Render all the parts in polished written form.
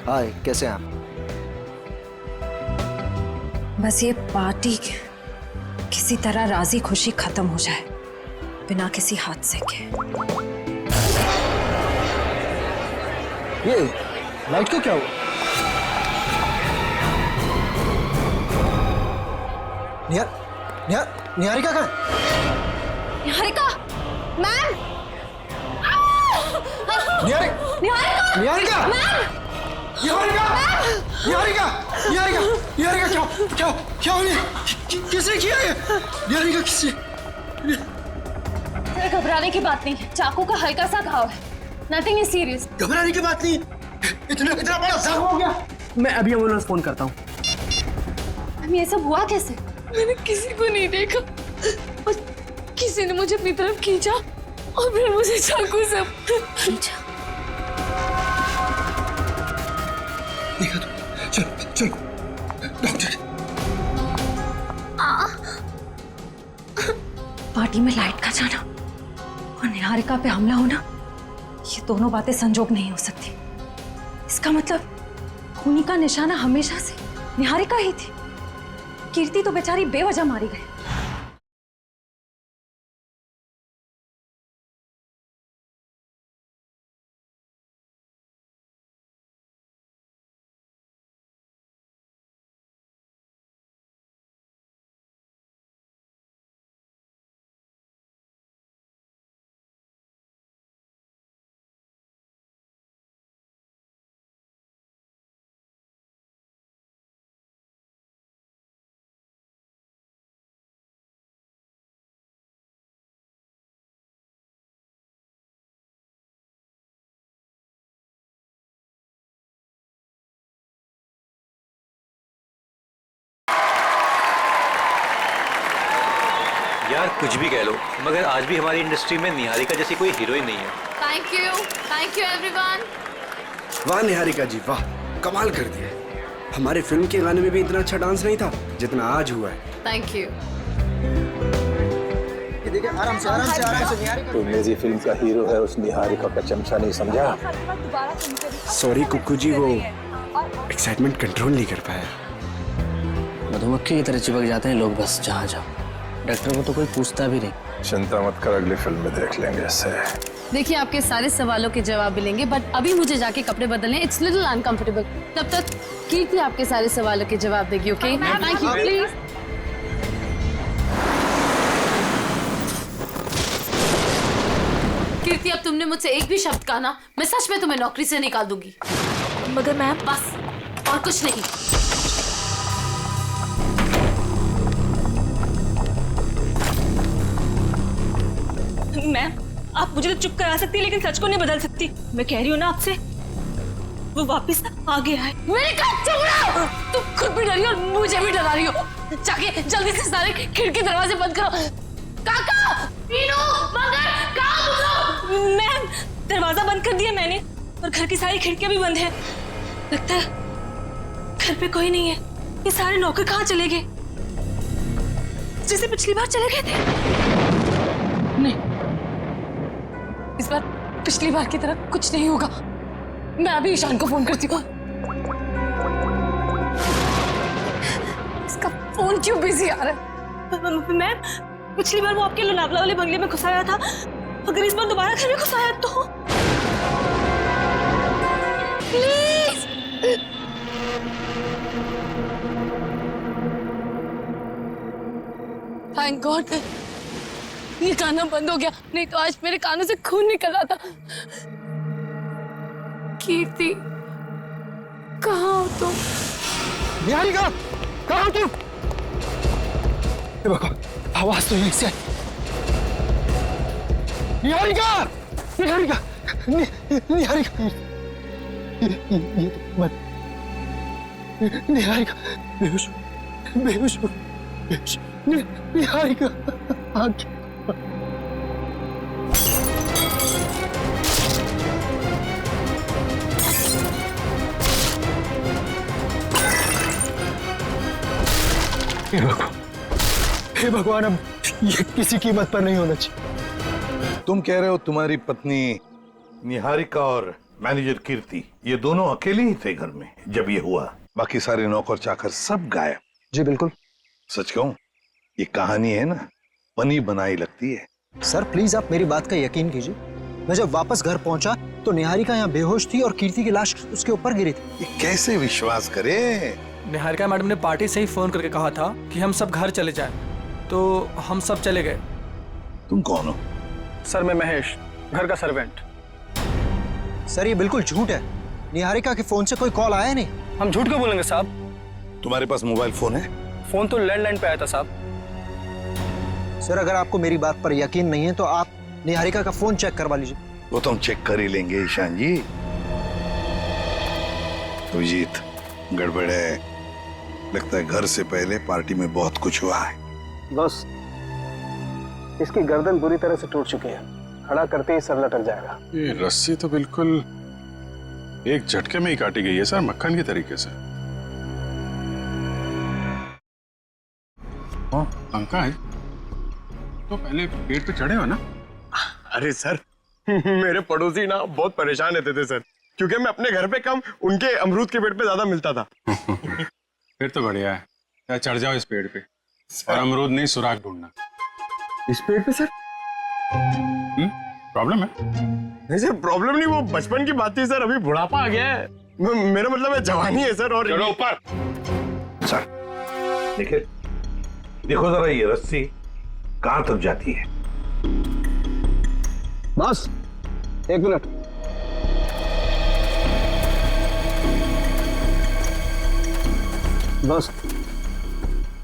हाय, कैसे हैं आप? बस ये पार्टी किसी तरह राजी खुशी खत्म हो जाए बिना किसी हादसे के। ये लाइट को क्या हुआ? निहारिका कहाँ है? निहारिका मैम! निहारिका! निहारिका मैम! निहारिका क्या हो रही है? किसने किया ये? निहारिका किसने? सर घबराने की बात नहीं है, चाकू का हल्का सा घाव है, नथिंग इज सीरियस। घबराने की बात नहीं, इतना बड़ा जख्म हो गया। मैं अभी एम्बुलेंस फोन करता हूँ। मैम ये सब हुआ कैसे? मैंने किसी को नहीं देखा और किसी ने मुझे अपनी तरफ खींचा और फिर मुझे चाकू से खींचा। देखा तो, चल डॉक्टर। पार्टी में लाइट का जाना और निहारिका पे हमला होना, ये दोनों बातें संजोग नहीं हो सकती। इसका मतलब खूनी का निशाना हमेशा से निहारिका ही थी। कीर्ति तो बेचारी बेवजह मारी गई। यार कुछ भी कह लो, मगर आज भी हमारी इंडस्ट्री में निहारिका जैसी कोई हीरोइन नहीं है। Thank you everyone. वाह निहारिका जी वाह, कमाल कर दिया। हमारे फिल्म के गाने में भी इतना अच्छा डांस नहीं था जितना आज हुआ है। Thank you. देखिए आराम से निहारिका। तो मेरी फिल्म का हीरो है, उस निहारिका का चमचा नहीं समझा। सॉरी कुक्कू जी, वो एक्साइटमेंट कंट्रोल नहीं कर पाया। मधुमक्खी की तरह चिपक जाते हैं लोग बस जहाँ जाओ। डॉक्टर को तो कोई पूछता भी नहीं। चिंता मत कर, अगली फिल्म में देख लेंगे इसे। देखिए आपके सारे सवालों के जवाब मिलेंगे, बट अभी मुझे जाके कपड़े बदलने, इट्स लिटिल अनकंफर्टेबल। तब तक कीर्ति आपके सारे सवालों के जवाब देगी। Okay thank you please. Kirti अब तुमने मुझसे एक भी शब्द कहा ना, मैं सच में तुम्हें नौकरी से निकाल दूंगी। मगर मैम बस और कुछ नहीं। मैम आप मुझे तो चुप करा सकती है लेकिन सच को नहीं बदल सकती। मैं कह रही हूँ ना आपसे, वो वापस आ गया है। मेरे चुप रहो। तुम खुद भी डरी हो और मुझे भी डरा रही हो। जाके जल्दी से सारे खिड़की दरवाजे बंद करो। काका, मीनू, मगर, कहाँ तुम लोग? मैम दरवाजा बंद कर दिया मैंने और घर की सारी खिड़कियां भी बंद है। लगता है घर पे कोई नहीं है। ये सारे नौकर कहाँ चले गए? जैसे पिछली बार चले गए थे। नहीं, इस बार पिछली बार की तरह कुछ नहीं होगा। मैं अभी ईशान को फोन करती हूँ। इसका फोन क्यों बिजी आ रहा है? मैम पिछली बार वो आपके लोनावला वाले बंगले में घुस आया था, अगर इस बार दोबारा घर में घुस आया तो? प्लीज थैंक गॉड ये गाना बंद हो गया, नहीं तो आज मेरे कानों से खून निकल रहा था। कीर्ति कहाँ हो तुम? निहारिका कहाँ हो तुम? आवाज तो यहीं से आई। निहारिका निहारिका निहारिका निहारिका बेहोश बेहोश बेहोश। निहारिका आगे हे भगवान, अब ये किसी कीमत पर नहीं होना चाहिए। तुम कह रहे हो तुम्हारी पत्नी निहारिका और मैनेजर कीर्ति, ये दोनों अकेले ही थे घर में जब ये हुआ। बाकी सारे नौकर चाकर सब गायब। जी बिल्कुल। सच कहूं, ये कहानी है ना, बनी बनाई लगती है। सर प्लीज आप मेरी बात का यकीन कीजिए। मैं जब वापस घर पहुंचा तो निहारिका यहाँ बेहोश थी और कीर्ति की लाश उसके ऊपर गिरी थी। ये कैसे विश्वास करे? निहारिका मैडम ने पार्टी से ही फोन करके कहा था कि हम सब घर चले जाएं, तो हम सब चले गए। तुम कौन हो? सर मैं महेश, घर का सर्वेंट। सर ये बिल्कुल झूठ है। निहारिका के फोन से कोई कॉल आया नहीं। हम झूठ क्यों बोलेंगे साहब? तुम्हारे पास मोबाइल फोन है? फोन तो लैंडलाइन पे आया था साहब। सर अगर आपको मेरी बात पर यकीन नहीं है तो आप निहारिका का फोन चेक करवा लीजिए। वो तो हम चेक कर ही लेंगे ईशान जी। अभिजीत, गड़बड़ है। लगता है घर से पहले पार्टी में बहुत कुछ हुआ है। बस इसकी गर्दन बुरी तरह से टूट चुकी है, खड़ा करते ही सर लटक जाएगा। ये रस्सी तो बिल्कुल एक झटके में ही काटी गई है सर, मक्खन की तरीके से। पंकज, तो पहले पेड़ पे चढ़े हो ना? अरे सर मेरे पड़ोसी ना बहुत परेशान रहते थे सर, क्योंकि मैं अपने घर पे कम उनके अमरूद के पेड़ पे ज्यादा मिलता था। फिर तो बढ़िया है, या चढ़ जाओ इस पेड़ पे और अमरूद नहीं सुराग ढूंढना। इस पेड़ पे सर? प्रॉब्लम है? नहीं सर प्रॉब्लम नहीं, वो बचपन की बात थी सर, अभी बुढ़ापा आ गया है। मेरा मतलब है जवानी है सर। और चलो ऊपर। सर देखिए, देखो जरा ये रस्सी कहां तक जाती है। बस 1 मिनट। बस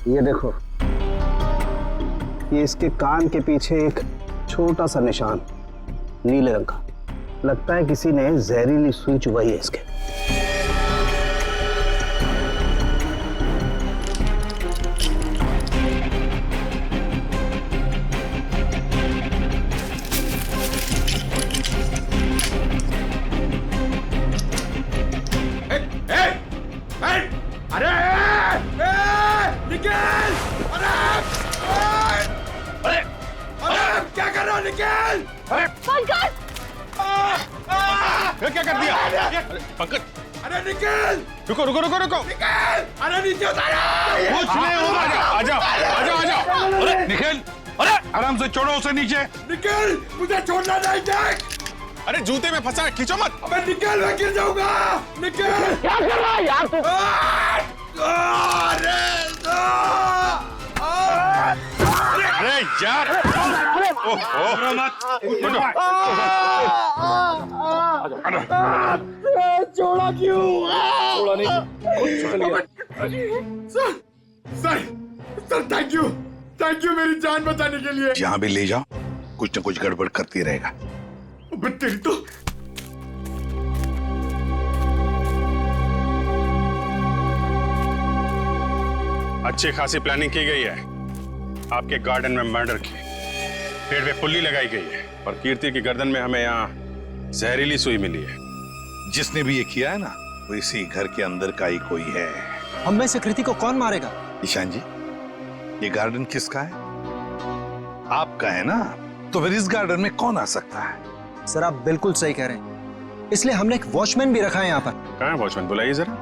ये देखो, ये इसके कान के पीछे एक छोटा सा निशान नीले रंग का। लगता है किसी ने जहरीली सुई चुभाई है इसके। क्या कर दिया पंकज? अरे निकल! रुको रुको रुको रुको! निकल! अरे नीचे उतारो! कुछ नहीं होगा। आजा आजा आजा। अरे निकल! अरे आराम से छोड़ो उसे नीचे। निकल! मुझे छोड़ना नहीं देख! अरे जूते में फंसा है, खींचो मत। अबे निकल, मैं गिर जाऊंगा। निकल! क्या कर रहा है यार तू? अरे यार! ओहो मत! छोड़ा क्यों? छोड़ा नहीं। सर थैंक यू मेरी जान बचाने के लिए। जहां भी ले जाओ कुछ न कुछ गड़बड़ करती रहेगा। अबे तेरी तो। अच्छी खासी प्लानिंग की गई है। आपके गार्डन में मर्डर की, पेड़ पे पुल्ली लगाई गई है और कीर्ति की गर्दन में हमें यहाँ जहरीली सुई मिली है। जिसने भी ये किया है ना, वो इसी घर के अंदर का ही कोई है। हम में से कृति को कौन मारेगा? ईशान जी, ये गार्डन किसका है? आपका है ना, तो फिर इस गार्डन में कौन आ सकता है? सर आप बिल्कुल सही कह रहे हैं, इसलिए हमने एक वॉचमैन भी रखा है यहाँ पर। कहाँ है वॉचमैन? बुलाइए जरा।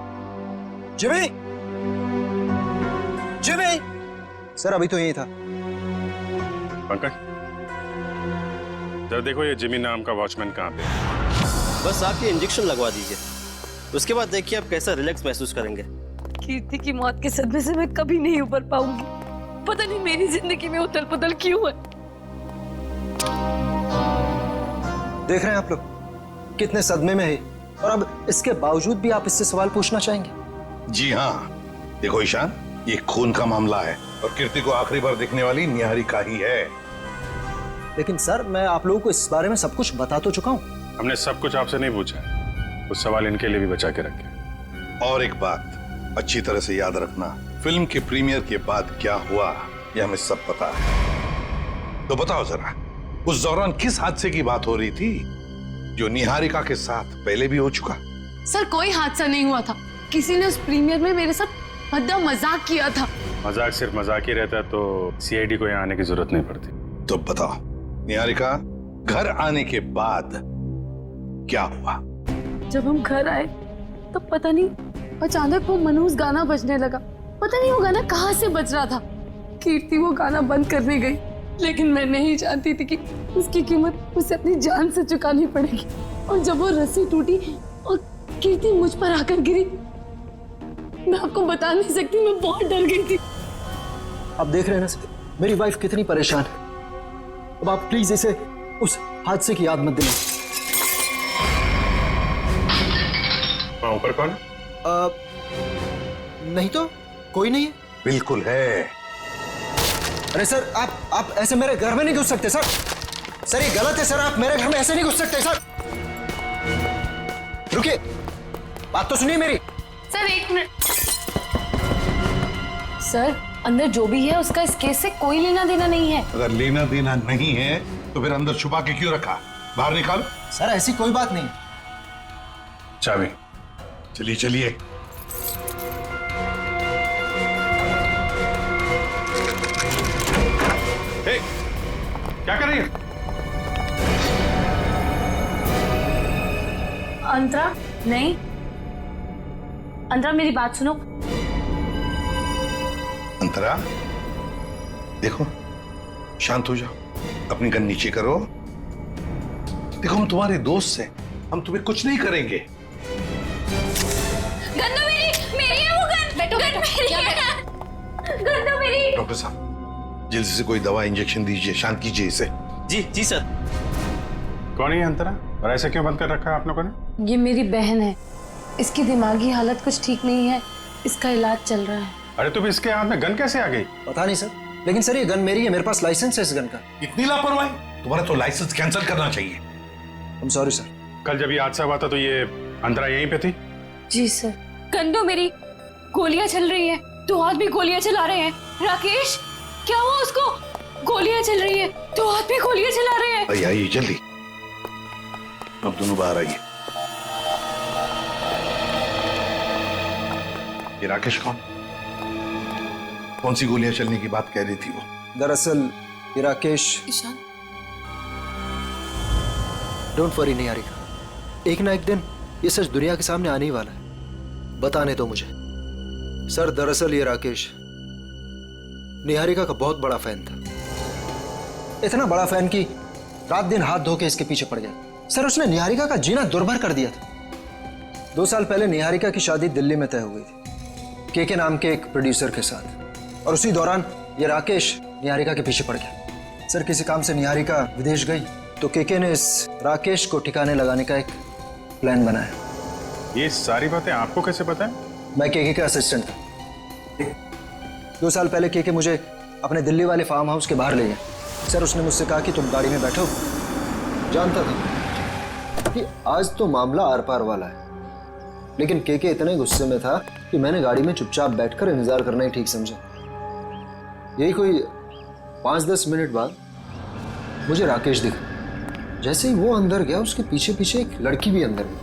जिमी! जिमी! सर अभी तो यही था। पंकज, जरा देखो ये जिमी नाम का वॉचमैन कहाँ पे? बस आप ये इंजेक्शन लगवा दीजिए, उसके बाद देखिए आप कैसा रिलैक्स महसूस करेंगे। कीर्ति की मौत के सदमे से मैं कभी नहीं उबर पाऊंगी। पता नहीं मेरी जिंदगी में उथल पुथल क्यों है। देख रहे हैं आप लोग कितने सदमे में है, और अब इसके बावजूद भी आप इससे सवाल पूछना चाहेंगे? जी हाँ, देखो ईशान, ये खून का मामला है और कीर्ति को आखिरी बार देखने वाली निहारिका ही है। लेकिन सर मैं आप लोगों को इस बारे में सब कुछ बता तो चुका हूँ। हमने सब कुछ आपसे नहीं पूछा, कुछ सवाल इनके लिए भी बचा के रखे। और एक बात अच्छी तरह से याद रखना, फिल्म के प्रीमियर के बाद क्या हुआ ये हमें सब पता है। तो बताओ जरा, उस दौरान किस हादसे की बात हो रही थी जो निहारिका के साथ पहले भी हो चुका? सर कोई हादसा नहीं हुआ था, किसी ने उस प्रीमियर में मेरे साथ भद्दा मजाक किया था। मजाक सिर्फ मजाक ही रहता तो सीआईडी को यहाँ आने की जरूरत नहीं पड़ती। तो बताओ निहारिका, घर आने के बाद क्या हुआ? जब हम घर आए तो पता नहीं अचानक वो मनहूस गाना बजने लगा। पता नहीं वो गाना कहाँ से बज रहा था। कीर्ति वो गाना बंद करने गई, लेकिन मैं नहीं जानती थी कि उसकी कीमत उसे अपनी जान से चुकानी पड़ेगी। और जब वो रस्सी टूटी और कीर्ति मुझ पर आकर गिरी, मैं आपको बता नहीं सकती, मैं बहुत डर गई थी। आप देख रहे हैं ना सर, मेरी वाइफ कितनी परेशान है। अब आप प्लीज इसे उस हादसे की याद मत दिलाएं। वहाँ ऊपर कौन है? नहीं तो कोई नहीं है। बिल्कुल है। अरे सर, आप ऐसे मेरे घर में नहीं घुस सकते सर। सर ये गलत है सर, आप मेरे घर में ऐसे नहीं घुस सकते सर। रुकिए, बात तो सुनिए मेरी। सर एक मिनट। सर अंदर जो भी है उसका इस केस से कोई लेना देना नहीं है। अगर लेना देना नहीं है तो फिर अंदर छुपा के क्यों रखा? बाहर निकालो। सर ऐसी कोई बात नहीं। चाबी। चलिए चलिए। क्या कर रही है? अंतरा नहीं, अंतरा मेरी बात सुनो। अंतरा देखो, शांत हो जाओ, अपनी गन नीचे करो। देखो हम तुम्हारे दोस्त हैं, हम तुम्हें कुछ नहीं करेंगे। गन तो मेरी है वो गन। गन मेरी है। गन तो मेरी। डॉक्टर साहब जल्दी से कोई दवा इंजेक्शन दीजिए, शांत कीजिए इसे। जी सर। कौन है अंतरा और ऐसे क्यों बंद कर रखा है आप लोगों ने? ये मेरी बहन है, इसकी दिमागी हालत कुछ ठीक नहीं है, इसका इलाज चल रहा है। अरे तुम इसके हाथ में गन कैसे आ गई? पता नहीं सर, लेकिन सर ये गन मेरी है, मेरे पास लाइसेंस है इस गन का। इतनी लापरवाही? तुम्हारा तो लाइसेंस कैंसिल करना चाहिए। I'm sorry sir. कल जब ये हादसा हुआ था तो ये अंतरा यहीं पे थी? जी सर। गन तो मेरी। गोलियां चल रही हैं, दो हाथ भी गोलियां चला रहे हैं। राकेश क्या हुआ उसको? गोलियां चल रही हैं, दो हाथ भी गोलियां चला रहे हैं। आइए आइए जल्दी, अब दोनों बाहर आइए। ये राकेश कौन सी गोलियां चलने की बात कह रही थी वो? दरअसल ये राकेश। ईशान डोंट वरी निहारिका, एक ना एक दिन ये सच दुनिया के सामने आने ही वाला है। बताने दो मुझे। सर दरअसल ये राकेश निहारिका का बहुत बड़ा फैन था। इतना बड़ा फैन कि रात दिन हाथ धो के इसके पीछे पड़ गया। सर उसने निहारिका का जीना दुर्भर कर दिया था। 2 साल पहले निहारिका की शादी दिल्ली में तय हो गई थी, के नाम के एक प्रोड्यूसर के साथ। और उसी दौरान ये राकेश निहारिका के पीछे पड़ गया। सर किसी काम से निहारिका विदेश गई तो के ने इस राकेश को ठिकाने लगाने का एक प्लान बनाया। ये सारी बातें आपको कैसे पता है? मैं के का असिस्टेंट था। 2 साल पहले के मुझे अपने दिल्ली वाले फार्म हाउस के बाहर ले गया। सर उसने मुझसे कहा कि तुम गाड़ी में बैठो। जानता था कि आज तो मामला आर पार वाला है, लेकिन के इतने गुस्से में था कि मैंने गाड़ी में चुपचाप बैठकर इंतजार करना ही ठीक समझा। यही कोई 5-10 मिनट बाद मुझे राकेश दिखा। जैसे ही वो अंदर गया उसके पीछे पीछे एक लड़की भी अंदर गई,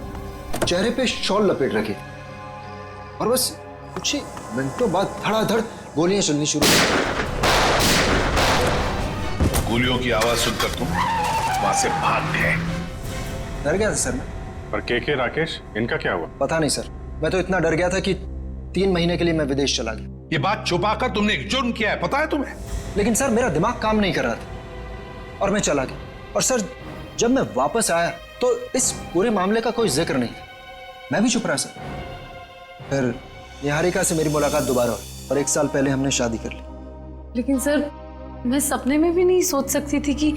चेहरे पे शॉल लपेट रखी और बस कुछ ही मिनटों बाद धड़ाधड़ गोलियां चलनी शुरू हो गई। गोलियों की आवाज सुनकर तुम वहां से भाग गए। डर गया था सर मैं। पर के राकेश इनका क्या हुआ? पता नहीं सर, मैं तो इतना डर गया था कि 3 महीने के लिए मैं विदेश चला गया। ये बात छुपाकर तुमने एक जुर्म किया है, पता है तुम्हें? लेकिन सर मेरा दिमाग काम नहीं कर रहा था और मैं चला गया। और सर जब मैं वापस आया तो इस पूरे मामले का कोई जिक्र नहीं था। मैं भी चुप रहा सर। फिर निहारिका से मेरी मुलाकात दोबारा हुई और 1 साल पहले हमने शादी कर ली। लेकिन सर मैं सपने में भी नहीं सोच सकती थी कि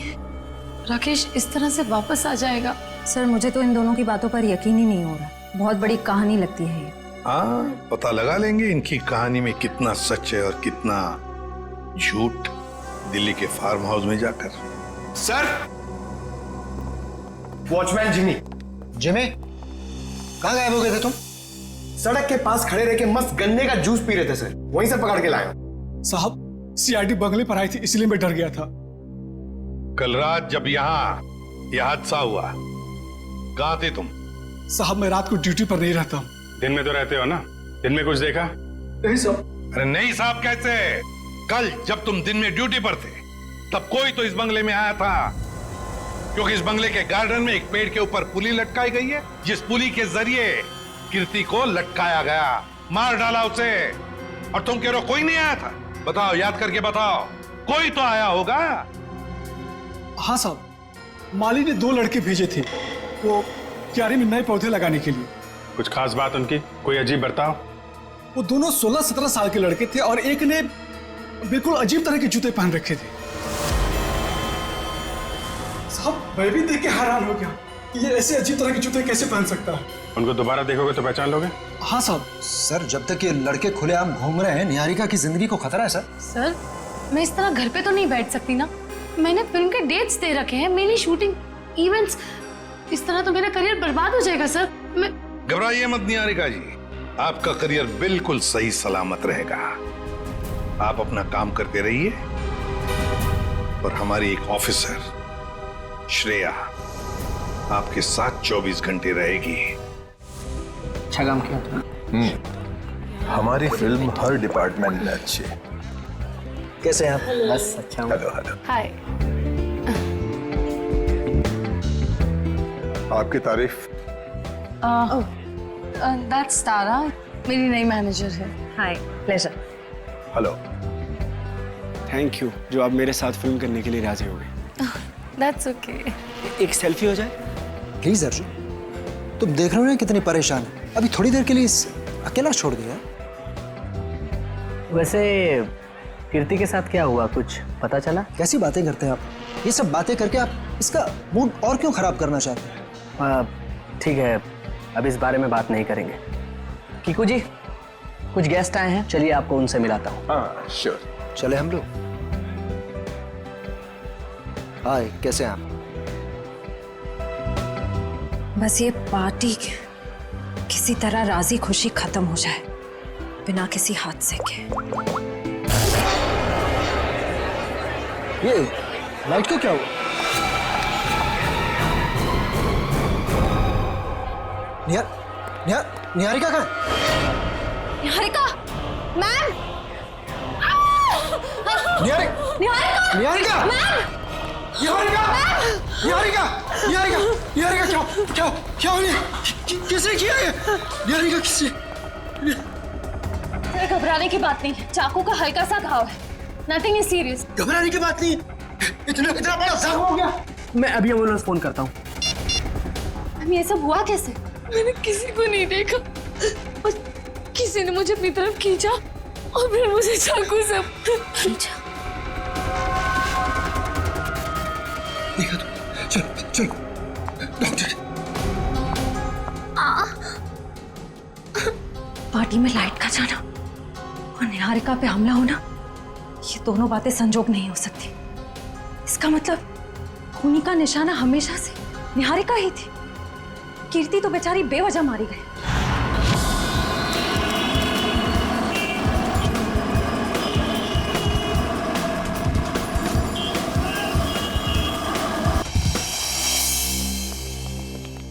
राकेश इस तरह से वापस आ जाएगा। सर मुझे तो इन दोनों की बातों पर यकीन ही नहीं हो रहा। बहुत बड़ी कहानी लगती है ये। हाँ, पता लगा लेंगे इनकी कहानी में कितना सच है और कितना झूठ दिल्ली के फार्म हाउस में जाकर। Sir, watchman Jimmy. जिमी, कहाँ गायब हो गए थे तुम? सड़क के पास खड़े रह के मस्त गन्ने का जूस पी रहे थे सर, वहीं से पकड़ के लाया। साहब सीआईडी बंगले पर आई थी, इसलिए मैं डर गया था। कल रात जब यहाँ यह हादसा हुआ, कहाँ थे तुम? साहब मैं रात को ड्यूटी पर नहीं रहता हूँ। दिन में तो रहते हो ना? दिन में कुछ देखा? नहीं साहब। अरे नहीं साहब कैसे? कल जब तुम दिन में ड्यूटी पर थे तब कोई तो इस बंगले में आया था। क्योंकि इस बंगले के गार्डन में एक पेड़ के ऊपर पुली लटकाई गई है, जिस पुली के जरिए कीर्ति को लटकाया गया, मार डाला उसे। और तुम कह रहे हो कोई नहीं आया था? बताओ, याद करके बताओ, कोई तो आया होगा। हाँ साहब, माली ने 2 लड़के भेजे थे वो क्यारी में नए पौधे लगाने के लिए। कुछ खास बात उनकी? कोई अजीब बर्ताव? वो दोनों 16-17 साल के लड़के थे और एक ने बिल्कुल अजीब तरह के जूते पहन रखे थे। साहब, मैं भी देख के हैरान हो गया कि ये ऐसे अजीब तरह के जूते कैसे पहन सकता है। उनको दोबारा देखोगे तो पहचान लोगे? हाँ साहब। सर, जब तक ये लड़के खुलेआम घूम रहे हैं, निहारिका की जिंदगी को खतरा है सर। सर, मैं इस तरह घर पे तो नहीं बैठ सकती ना। मैंने फिल्म के डेट्स दे रखे हैं, मेरी शूटिंग, इवेंट्स। इस तरह तो मेरा करियर बर्बाद हो जाएगा सर। मैं घबराइए मत निहारिका जी, आपका करियर बिल्कुल सही सलामत रहेगा। आप अपना काम करते रहिए और हमारी एक ऑफिसर श्रेया आपके साथ 24 घंटे रहेगी। अच्छा काम किया तुमने। हमारी फिल्म हर डिपार्टमेंट में अच्छी है। कैसे हैं आप? बस अच्छा हूँ। Hello hello. हाय। आपकी तारीफ। दैट्स तारा, मेरी नई मैनेजर है। Hi, pleasure. Hello. Thank you जो आप मेरे साथ फिल्म करने के लिए राजी हो गए। That's okay. एक सेल्फी हो जाए प्लीज अर्जुन, तुम देख रहे हो ना कितनी परेशान है। अभी थोड़ी देर के लिए अकेला छोड़ दिया। वैसे कीर्ति के साथ क्या हुआ, कुछ पता चला? कैसी बातें करते हैं आप? ये सब बातें करके आप इसका मूड और क्यों खराब करना चाहते हैं? ठीक है, अब इस बारे में बात नहीं करेंगे। कीकू जी, कुछ गेस्ट आए हैं, चलिए आपको उनसे मिलाता हूँ। हाँ श्योर। चले हम लोग। हाय, कैसे हैं आप? बस ये पार्टी किसी तरह राजी खुशी खत्म हो जाए, बिना किसी हादसे के। ये लाइट को क्या हुआ? निहारिका कहाँ है? निहारिका, मैम! निहारिका! निहारिका! निहारिका! निहारिका! निहारिका! निहारिका, क्या हो? किसने किया ये? निहारिका, किसने? घबराने की बात नहीं है, चाकू का हल्का सा घाव है, नथिंग इज सीरियस। घबराने की बात नहीं, इतना बड़ा जख्म हो गया। मैं अभी एम्बुलेंस फोन करता हूँ। हम ये सब हुआ कैसे? मैंने किसी को नहीं देखा और किसी ने मुझे अपनी तरफ खींचा और फिर मुझे चाकू से खींचा। देखा तो, चलो डॉक्टर। पार्टी में लाइट का जाना और निहारिका पे हमला होना, ये दोनों बातें संजोग नहीं हो सकती। इसका मतलब खूनी का निशाना हमेशा से निहारिका ही थी। कीर्ति तो बेचारी बेवजह मारी गई।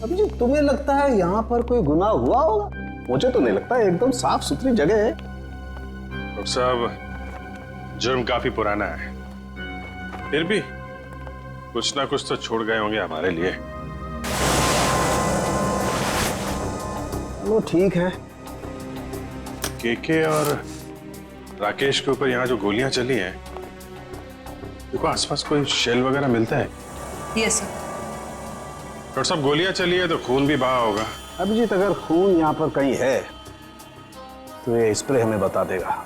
अभी जी, तुम्हें लगता है यहाँ पर कोई गुनाह हुआ होगा? मुझे तो नहीं लगता, एकदम साफ सुथरी जगह है। डॉक्टर साहब, जुर्म काफी पुराना है, फिर भी कुछ ना कुछ तो छोड़ गए होंगे हमारे लिए। वो ठीक है। केके और राकेश के ऊपर यहाँ जो गोलियां चली हैं, देखो आसपास कोई शेल वगैरह मिलता है? Yes sir. डॉक्टर साहब, गोलियां चली है तो खून भी बहा होगा। अभिजीत, अगर खून यहाँ पर कहीं है तो ये स्प्रे हमें बता देगा।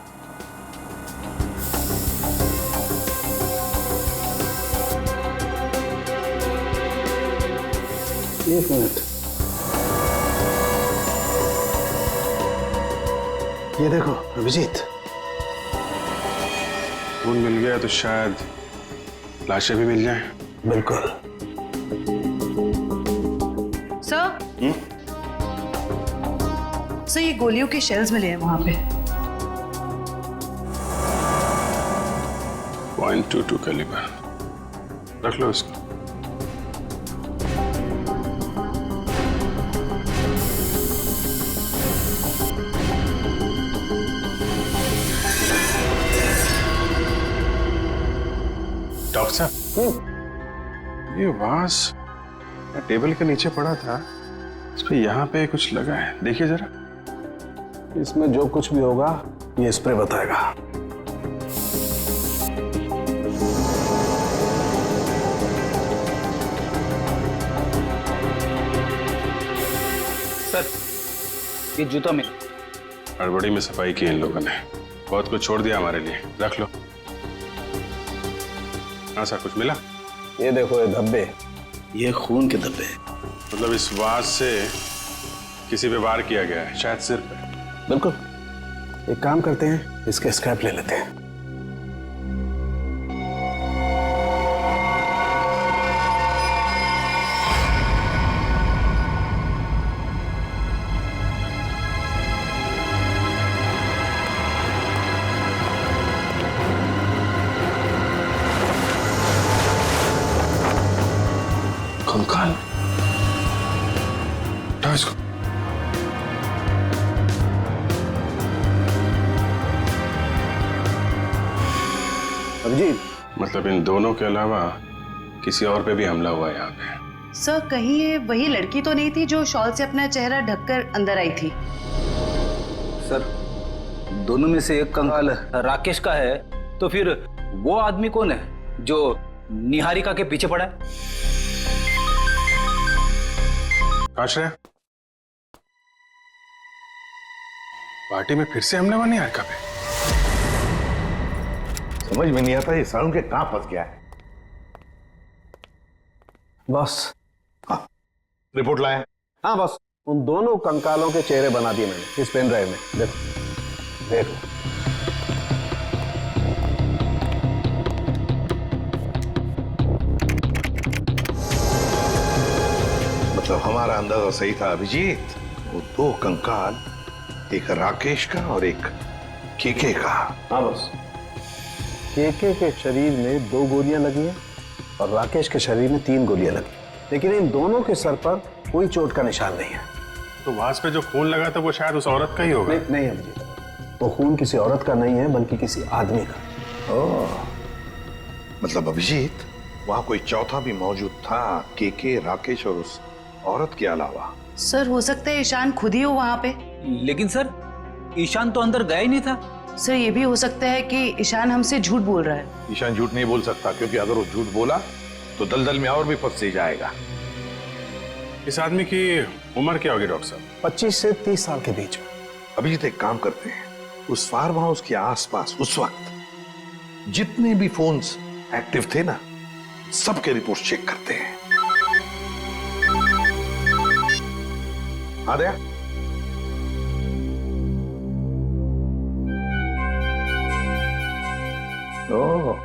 एक मिनट, ये देखो अभिजीत, खून मिल गया तो शायद लाशें भी मिल जाएं। बिल्कुल। सर, ये गोलियों के शेल्स मिले हैं वहां पे। .22 कैलिबर, रख लो इसको। डॉक्टर साहब, ये वास टेबल के नीचे पड़ा था, इस पे यहाँ पे कुछ लगा है, देखिए जरा। इसमें जो कुछ भी होगा ये स्प्रे बताएगा। सर, ये जूता में हड़बड़ी में सफाई की इन लोगों ने, बहुत कुछ छोड़ दिया हमारे लिए। रख लो। हाँ सर, कुछ मिला? ये देखो, ये धब्बे, ये खून के धब्बे। मतलब इस वास से किसी पे वार किया गया है, शायद सिर पे। बिल्कुल। एक काम करते हैं, इसके स्क्रैप ले लेते हैं। कंकाल, उठाओ इसको। अभिजीत, मतलब इन दोनों के अलावा किसी और पे भी हमला हुआ है यहाँ पे? सर, कहीं ये वही लड़की तो नहीं थी जो शॉल से अपना चेहरा ढककर अंदर आई थी? सर, दोनों में से एक कंकाल राकेश का है, तो फिर वो आदमी कौन है जो निहारिका के पीछे पड़ा है? आश्रय, पार्टी में फिर से हमले हुआ निहारिका पे? समझ में नहीं आता ये सारुण के कहां फंस गया है। बॉस। हाँ, रिपोर्ट लाए? हाँ बॉस, उन दोनों कंकालों के चेहरे बना दिए मैंने इस पेन ड्राइव में। देखो देखो। मतलब हमारा अंदाजा सही था अभिजीत। वो दो कंकाल, एक राकेश का और एक केके का। हाँ बॉस, केके के शरीर में 2 गोलियां लगी हैं और राकेश के शरीर में 3 गोलियां लगी, लेकिन इन दोनों के सर पर कोई चोट का निशान नहीं है। तो वास पे जो खून लगा था वो शायद उस औरत का ही होगा। नहीं अभिजीत, वो खून किसी औरत का नहीं है बल्कि किसी आदमी का। ओह, मतलब अभिजीत वहां कोई चौथा भी मौजूद था, केके, राकेश और उस औरत के अलावा। सर, हो सकता है ईशान खुद ही हो वहां पे। लेकिन सर, ईशान तो अंदर गया ही नहीं था। सर, ये भी हो सकता है कि ईशान हमसे झूठ बोल रहा है। ईशान झूठ नहीं बोल सकता, क्योंकि अगर वो झूठ बोला तो दलदल में और भी फंस जाएगा। इस आदमी की उम्र क्या होगी डॉक्टर साहब? 25 से 30 साल के बीच में। अभिजीत, एक काम करते हैं, उस फार्म हाउस के आसपास उस वक्त जितने भी फोन्स एक्टिव थे ना, सबके रिपोर्ट चेक करते हैं। आ गया? ओह,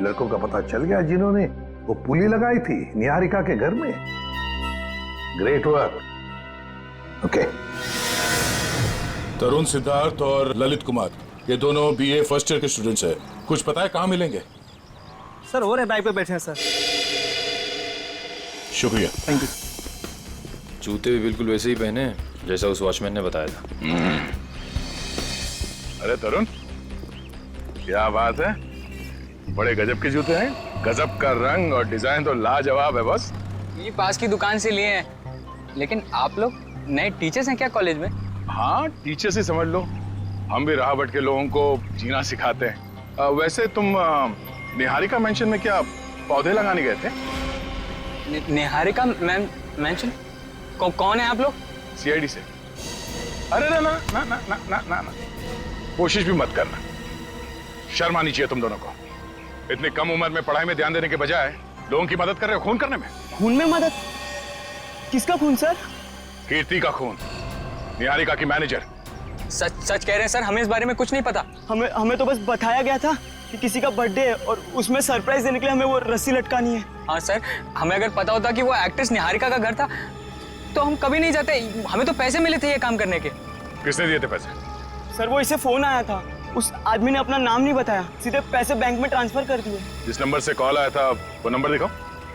लड़कों का पता चल गया जिन्होंने वो पुली लगाई थी निहारिका के घर में। Great work. ओके। तरुण, सिद्धार्थ और ललित कुमार, ये दोनों बीए फर्स्ट ईयर के स्टूडेंट्स हैं। कुछ पता है कहाँ मिलेंगे? सर, हो रहे बाइक पे बैठे हैं सर। शुक्रिया। Thank you. जूते भी बिल्कुल वैसे ही पहने जैसा उस वॉचमैन ने बताया था। अरे तरुण, क्या बात है, बड़े गजब के जूते हैं। गजब का रंग और डिजाइन तो लाजवाब है बस। ये पास की दुकान से लिए हैं। लेकिन आप लोग नए टीचर्स हैं क्या कॉलेज में? हाँ, टीचर्स ही समझ लो। हम भी राह भटके के लोगों को जीना सिखाते हैं। वैसे तुम निहारिका मेंशन में क्या पौधे लगाने गए थे? निहारिका मेंशन? कौन है आप लोग? सीआईडी से। अरे ना ना ना ना ना ना ना ना, कोशिश भी मत करना। शर्म आनी चाहिए तुम दोनों को। इतनी कम उम्र में पढ़ाई में ध्यान देने के बजाय लोगों की मदद कर रहे हो खून करने में। खून में मदद? किसका खून सर? कीर्ति का खून, निहारिका की मैनेजर। सच कह रहे हैं सर, हमें इस बारे में कुछ नहीं पता। हमें तो बस बताया गया था कि किसी का बर्थडे है और उसमें सरप्राइज देने के लिए हमें वो रस्सी लटकानी है। हाँ सर, हमें अगर पता होता कि वो एक्ट्रेस निहारिका का घर था तो हम कभी नहीं जाते। हमें तो पैसे मिले थे ये काम करने के। किसने दिए थे पैसे? सर, वो इसे फोन आया था, उस आदमी ने अपना नाम नहीं बताया, सीधे पैसे बैंक में ट्रांसफर कर दिए। जिस नंबर से कॉल आया था वो नंबर दिखाओ।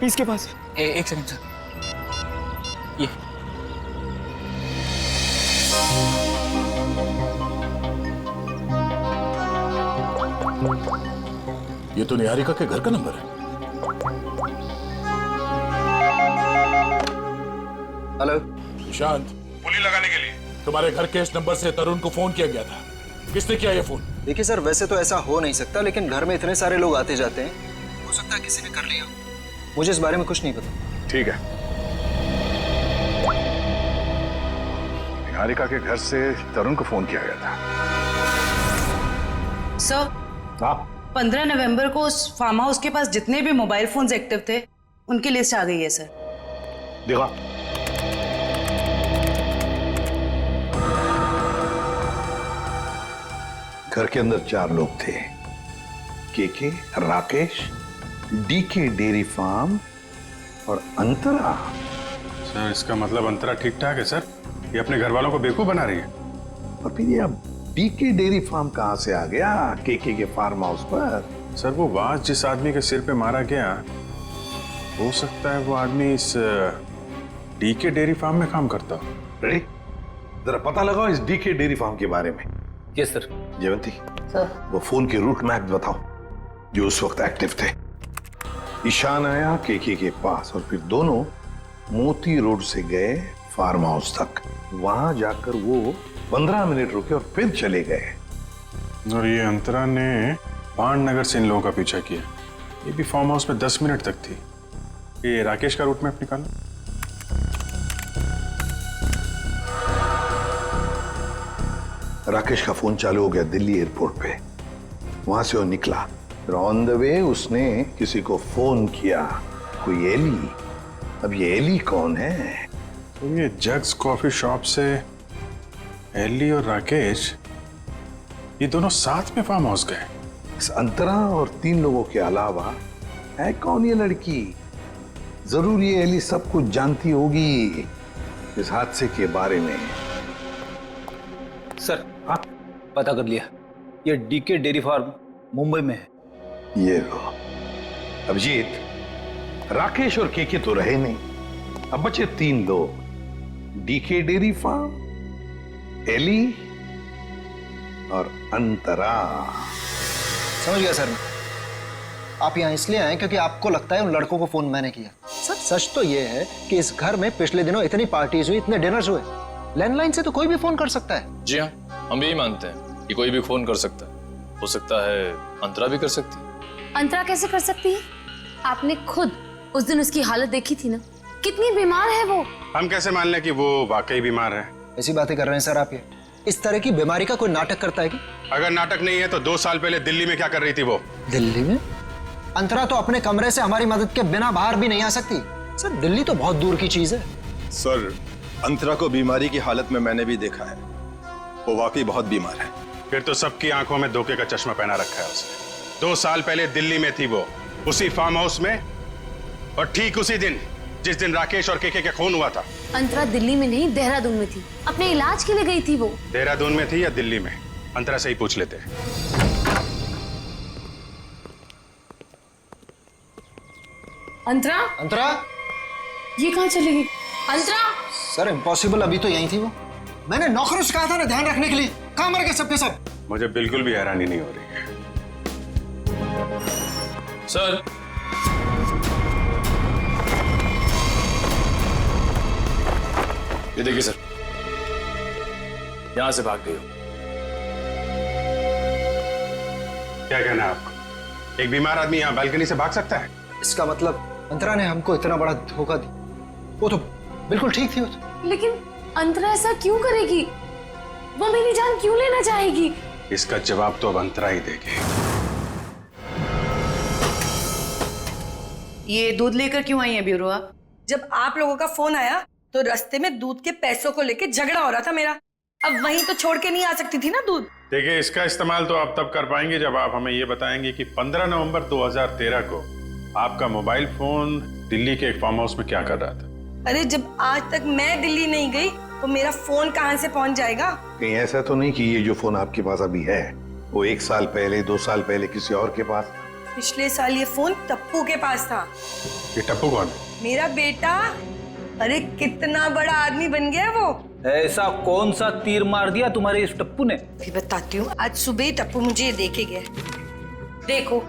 इसके पास। एक सेकंड सर, ये तो निहारिका के घर का नंबर है। हेलो निशांत, पुली लगाने के लिए तुम्हारे घर केस नंबर से तरुण को फोन किया गया था। किसने किया ये फोन? देखिए सर, वैसे तो ऐसा हो नहीं सकता, लेकिन घर में इतने सारे लोग आते जाते हैं, हो सकता है किसी ने कर लिया। मुझे इस बारे में कुछ नहीं पता। ठीक है। निहारिका के घर से तरुण को फोन किया गया था। सर, 15 नवंबर को उस फार्म हाउस के पास जितने भी मोबाइल फोन्स एक्टिव थे उनकी लिस्ट आ गई है सर। देखा, घर के अंदर 4 लोग थे। KK, Rakesh, DK dairy farm और अंतरा। सर इसका मतलब अंतरा ठीक ठाक है सर? ये अपने घर वालों को बेवकूफ बना रही है। और फिर ये अब डीके डेयरी फार्म कहां से आ गया केके के फार्म हाउस पर? सर वो वाज जिस आदमी के सिर पे मारा गया, हो सकता है वो आदमी इस डीके डेयरी फार्म में काम करता हो। रेडी, जरा पता लगाओ इस डीके डेयरी फार्म के बारे में। Yes sir. जयवंती, सर, वो फोन के रूट मैप बताओ जो उस वक्त एक्टिव थे। ईशान आया केके के पास और फिर दोनों मोती रोड से गए फार्म हाउस तक। वहां जाकर वो 15 मिनट रुके और फिर चले गए। और ये अंतरा ने पान नगर से इन लोगों का पीछा किया। ये भी फार्म हाउस में 10 मिनट तक थी। ये राकेश का रूट मैप निकालो। राकेश का फोन चालू हो गया दिल्ली एयरपोर्ट पे। वहां से वो निकला, फिर ऑन द वे उसने किसी को फोन किया, कोई एली। अब ये एली कौन है? तो ये जग्स कॉफी शॉप से एली और राकेश ये दोनों साथ में फार्म हाउस गए। इस अंतरा और 3 लोगों के अलावा है कौन ये लड़की? जरूर ये एली सब कुछ जानती होगी इस हादसे के बारे में। सर, हाँ पता कर लिया, ये डीके डेयरी फार्म मुंबई में है। ये लो अभिजीत, राकेश और केके तो रहे नहीं, अब बचे 3 लोग। डीके डेयरी फार्म, एली और अंतरा। समझ गया सर मैं। आप यहाँ इसलिए आए क्योंकि आपको लगता है उन लड़कों को फोन मैंने किया। सर सच तो ये है कि इस घर में पिछले दिनों इतनी पार्टीज हुई, इतने डिनर्स हुए, लैंडलाइन से तो कोई भी फोन कर सकता है। जी हाँ, हम यही मानते हैं कि कोई भी फोन कर सकता है। हो सकता है अंतरा भी कर सकती है। अंतरा कैसे कर सकती है? आपने खुद उस दिन उसकी हालत देखी थी ना, कितनी बीमार है वो। हम कैसे मान लें कि वो वाकई बीमार है? ऐसी बातें कर रहे हैं सर आप। ये इस तरह की बीमारी का कोई नाटक करता है क्या? अगर नाटक नहीं है तो 2 साल पहले दिल्ली में क्या कर रही थी वो? दिल्ली में? अंतरा तो अपने कमरे से हमारी मदद के बिना बाहर भी नहीं आ सकती। सर दिल्ली तो बहुत दूर की चीज है। सर, अंतरा को बीमारी की हालत में मैंने भी देखा है, वो वाकई बहुत बीमार है। फिर तो सबकी आंखों में धोखे का चश्मा पहना रखा है उसने। 2 साल पहले दिल्ली में थी वो, उसी फार्म हाउस में, और ठीक उसी दिन जिस दिन राकेश और केके का खून हुआ था। अंतरा दिल्ली में नहीं, देहरादून में थी, अपने इलाज के लिए गई थी वो। देहरादून में थी या दिल्ली में? अंतरा से ही पूछ लेते हैं। अंतरा? अंतरा? ये कहाँ चली गई? अंतरा? सर इम्पॉसिबल, अभी तो यही थी वो। मैंने नौकरों से कहा था ना ध्यान रखने के लिए, कहाँ मर गए सबके सब? मुझे बिल्कुल भी हैरानी नहीं हो रही है। सर, ये देखिए सर, यहां से भाग गई हो। क्या कहना है आपको? एक बीमार आदमी यहाँ बालकनी से भाग सकता है? इसका मतलब अंतरा ने हमको इतना बड़ा धोखा दिया। वो तो बिल्कुल ठीक थी वो तो। लेकिन अंतरा ऐसा क्यों करेगी? वो मेरी जान क्यों लेना चाहेगी? इसका जवाब तो अब अंतरा ही देगी। ये दूध लेकर क्यों आई है ब्यूरो? जब आप लोगों का फोन आया तो रास्ते में दूध के पैसों को लेके झगड़ा हो रहा था मेरा। अब वहीं तो छोड़ के नहीं आ सकती थी ना दूध। देखिए, इसका इस्तेमाल तो आप तब कर पाएंगे जब आप हमें ये बताएंगे कि 15 नवंबर 2013 को आपका मोबाइल फोन दिल्ली के एक फार्म हाउस में क्या कर रहा था। अरे जब आज तक मैं दिल्ली नहीं गई तो मेरा फोन कहाँ से पहुंच जाएगा? कहीं ऐसा तो नहीं कि ये जो फोन आपके पास अभी है वो 1 साल पहले 2 साल पहले किसी और के पास? पिछले साल ये फोन टप्पू के पास था। ये टप्पू कौन है? मेरा बेटा। अरे कितना बड़ा आदमी बन गया वो। ऐसा कौन सा तीर मार दिया तुम्हारे इस टप्पू ने? फिर बताती हूँ। आज सुबह ही टप्पू मुझे ये देके गया। देखो,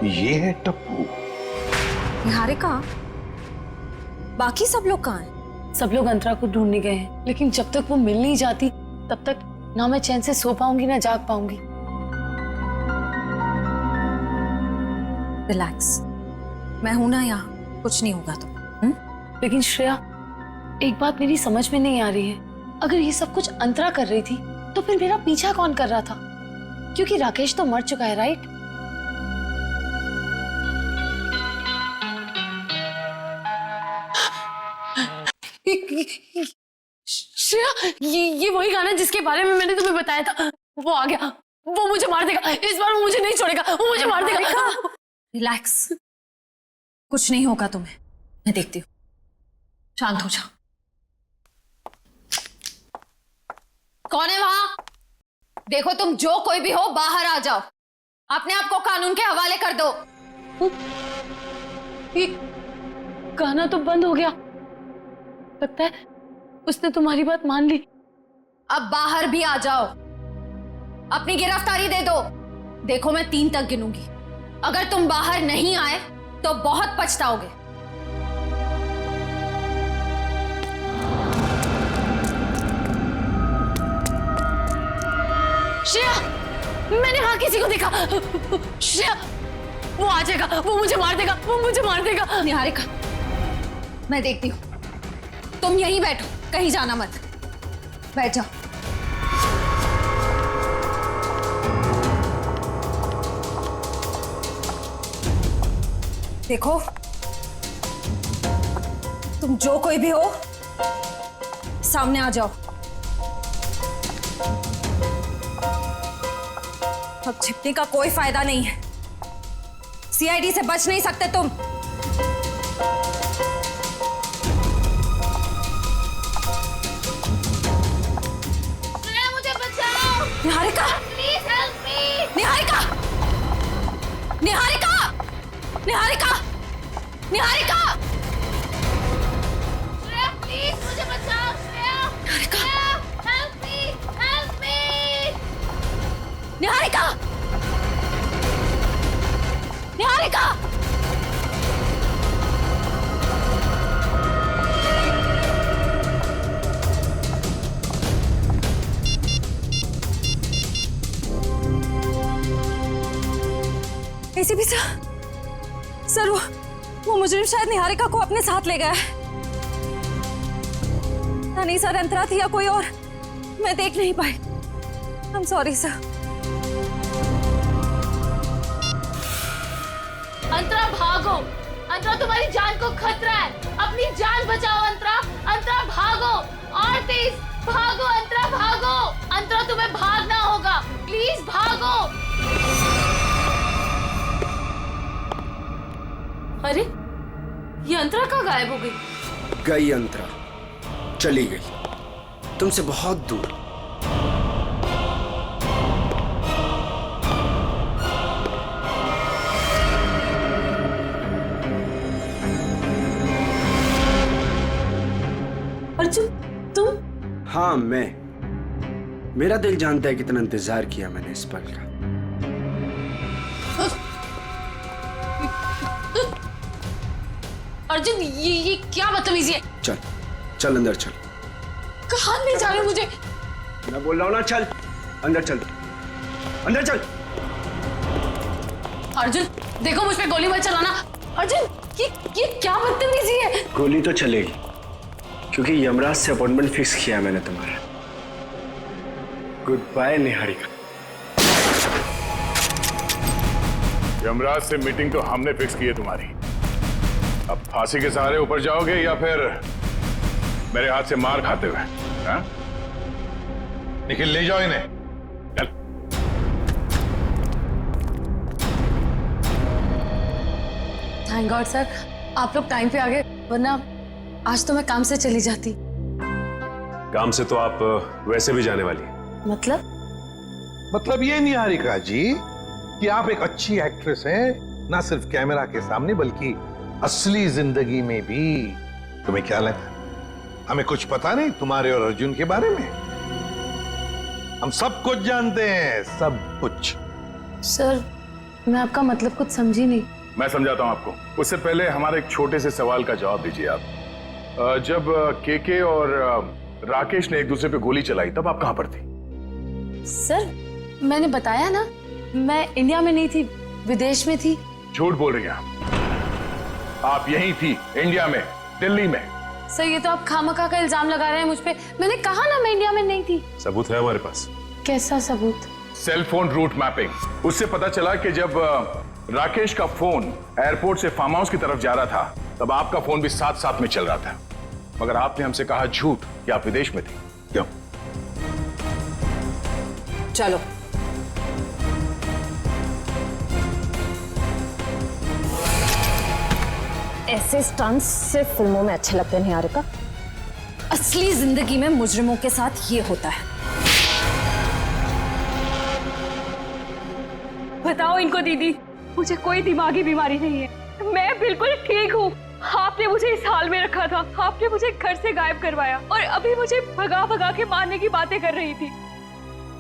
ये है टप्पू। निहारिका, बाकी सब लोग कहाँ हैं? सब लोग अंतरा को ढूंढने गए हैं, लेकिन जब तक वो मिल नहीं जाती तब तक ना मैं चैन से सो पाऊंगी ना जाग पाऊंगी। रिलैक्स, मैं हूं ना यहाँ, कुछ नहीं होगा तो। लेकिन श्रेया, एक बात मेरी समझ में नहीं आ रही है, अगर ये सब कुछ अंतरा कर रही थी तो फिर मेरा पीछा कौन कर रहा था? क्योंकि राकेश तो मर चुका है, राइट? श्रेया, ये वही गाना जिसके बारे में मैंने तुम्हें बताया था, वो आ गया। वो मुझे मार देगा, इस बार वो मुझे नहीं छोड़ेगा, वो मुझे मार देगा। रिलैक्स, कुछ नहीं होगा तुम्हें, मैं देखती हूँ, शांत हो जाओ। कौन है वहां? देखो, तुम जो कोई भी हो बाहर आ जाओ, अपने आप को कानून के हवाले कर दो। ये गाना तो बंद हो गया, लगता है उसने तुम्हारी बात मान ली। अब बाहर भी आ जाओ, अपनी गिरफ्तारी दे दो। देखो, मैं 3 तक गिनूंगी, अगर तुम बाहर नहीं आए तो बहुत पछताओगे। श्रेया, मैंने वहां किसी को देखा। श्रेया, वो आ जाएगा, वो मुझे मार देगा, वो मुझे मार देगा। निहारिका, मैं देखती हूँ, तुम यहीं बैठो, कहीं जाना मत, बैठ जाओ। देखो, तुम जो कोई भी हो सामने आ जाओ। अब छिपने का कोई फायदा नहीं है, सीआईडी से बच नहीं सकते तुम। मुझे बचाओ। Niharika, please help me. Niharika, Niharika, Niharika, Niharika, Shreya please मुझे बचाओ। Shreya, Niharika, help me, help me. Niharika, Niharika, ACP sir, वो मुजरिम शायद निहारिका को अपने साथ ले गया है। नहीं सर, अंतरा थी या कोई और, मैं देख नहीं पाई। I am sorry sir. Antara भागो, अंतरा तुम्हारी जान को खतरा है, अपनी जान बचाओ अंतरा। अंतरा भागो, और तेज भागो अंतरा, भागो। अंतरा तुम्हें भागना होगा, प्लीज भागो। अरे, ये अंतरा कहाँ गायब हो गई? गई अंतरा, चली गई, तुमसे बहुत दूर। अर्जुन, तुम? हाँ, मैं। मेरा दिल जानता है कितना इंतजार किया मैंने इस पल का। अर्जुन, ये क्या बदतमीजी है? चल, चल अंदर चल। कहाँ ले जा रहे हो मुझे? मैं बोल रहा हूँ ना, चल अंदर चल, अंदर चल। अर्जुन, देखो मुझ पे गोली मत चलाना। अर्जुन, ये क्या बदतमीजी है? गोली तो चलेगी, क्योंकि यमराज से अपॉइंटमेंट फिक्स किया मैंने तुम्हारा। Good bye Niharika. यमराज से मीटिंग तो हमने फिक्स की है तुम्हारी। अब फांसी के सहारे ऊपर जाओगे या फिर मेरे हाथ से मार खाते हुए? हाँ? निखिल, ले जाओ इन्हें, चल। थैंक गॉड सर, आप लोग टाइम पे आ गए, वरना आज तो मैं काम से चली जाती। काम से तो आप वैसे भी जाने वाली हैं। मतलब ये निहारिका जी कि आप एक अच्छी एक्ट्रेस हैं, ना सिर्फ कैमरा के सामने बल्कि असली जिंदगी में भी। तुम्हें क्या लगा हमें कुछ पता नहीं तुम्हारे और अर्जुन के बारे में? हम सब कुछ जानते हैं, सब कुछ। सर, मैं आपका मतलब कुछ समझी नहीं। मैं समझाता हूं आपको। उससे पहले हमारे एक छोटे से सवाल का जवाब दीजिए आप। जब केके और राकेश ने एक दूसरे पे गोली चलाई तब आप कहां पर थी? सर मैंने बताया ना, मैं इंडिया में नहीं थी, विदेश में थी। झूठ बोल रही हैं आप यहीं थी, इंडिया में, दिल्ली में। सर ये तो आप खामखा का इल्जाम लगा रहे हैं मुझ पे। मैंने कहा ना मैं इंडिया में नहीं थी। सबूत है हमारे पास। कैसा सबूत? Cell phone route mapping. उससे पता चला कि जब राकेश का फोन एयरपोर्ट से फार्म हाउस की तरफ जा रहा था तब आपका फोन भी साथ साथ में चल रहा था, मगर आपने हमसे कहा झूठ कि आप विदेश में थे। क्यों? चलो ऐसे स्टंट्स सिर्फ फिल्मों में अच्छे लगते हैं निहारिका। असली जिंदगी में मुजरिमों के साथ ये होता है। बताओ इनको दीदी, मुझे कोई दिमागी बीमारी नहीं है, मैं बिल्कुल ठीक हूँ। आपने मुझे इस हाल में रखा था, आपने मुझे घर से गायब करवाया और अभी मुझे भगा भगा के मारने की बातें कर रही थी।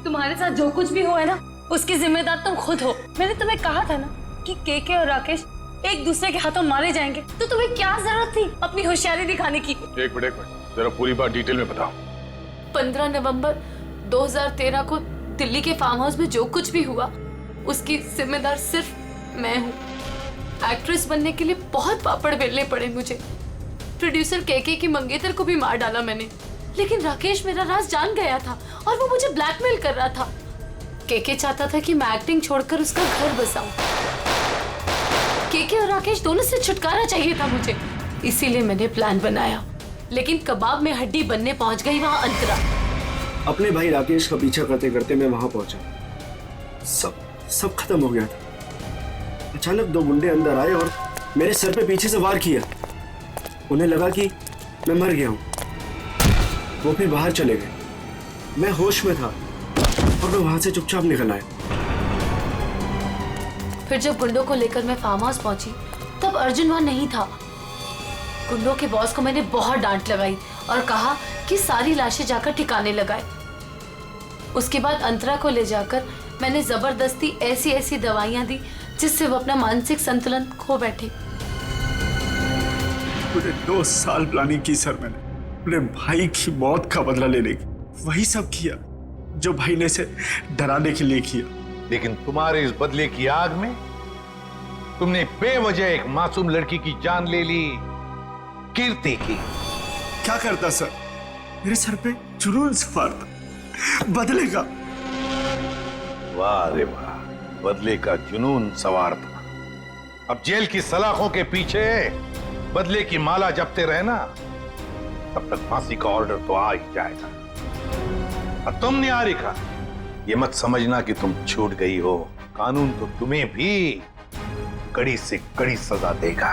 तुम्हारे साथ जो कुछ भी हुआ है ना, उसकी जिम्मेदार तुम खुद हो। मैंने तुम्हें कहा था ना कि केके और राकेश एक दूसरे के हाथों मारे जाएंगे, तो तुम्हें क्या जरूरत थी अपनी होशियारी दिखाने की? एक मिनट जरा पूरी बात डिटेल में बताओ। 15 नवंबर 2013 को दिल्ली के फार्म हाउस में जो कुछ भी हुआ उसकी जिम्मेदार सिर्फ मैं हूँ। एक्ट्रेस बनने के लिए बहुत पापड़ बेलने पड़े मुझे। प्रोड्यूसर केके की मंगेतर को भी मार डाला मैंने, लेकिन राकेश मेरा राज जान गया था और वो मुझे ब्लैकमेल कर रहा था। केके चाहता था कि मैं एक्टिंग छोड़कर उसका घर बसाऊं। केके और राकेश दोनों से छुटकारा चाहिए था मुझे, इसीलिए मैंने प्लान बनाया। लेकिन कबाब में हड्डी बनने पहुंच गई वहां अंतरा। अपने भाई राकेश का पीछा करते करते मैं वहां पहुंचा। सब खत्म हो गया था। अचानक 2 गुंडे अंदर आए और मेरे सर पे पीछे से वार किया। उन्हें लगा कि मैं मर गया हूं। वो फिर बाहर चले गए। मैं होश में था और मैं वहां से चुपचाप निकल आया। फिर जब गुंडों को लेकर मैं फार्म हाउस पहुंची तब अर्जुन वहां नहीं था। गुंडों के बॉस को मैंने बहुत डांट लगाई और कहा कि सारी लाशें जाकर ठिकाने लगाए। उसके बाद अंतरा को ले जाकर मैंने जबरदस्ती ऐसी दवाइयां दी जिससे वो अपना मानसिक संतुलन खो बैठे। पूरे 2 साल प्लानिंग की सर मैंने अपने भाई की मौत का बदला लेने की। वही सब किया जो भाई ने इसे डराने के लिए किया। लेकिन तुम्हारे इस बदले की आग में तुमने बेवजह एक मासूम लड़की की जान ले ली, कीर्ति की। क्या करता सर? मेरे सर पे जुनून सवार था बदले का। वाह रे वाह, बदले का जुनून सवार था। अब जेल की सलाखों के पीछे बदले की माला जपते रहना, तब तक फांसी का ऑर्डर तो आ ही जाएगा। और तुम निहारिका, ये मत समझना कि तुम छूट गई हो। कानून तो तुम्हें भी कड़ी से कड़ी सजा देगा।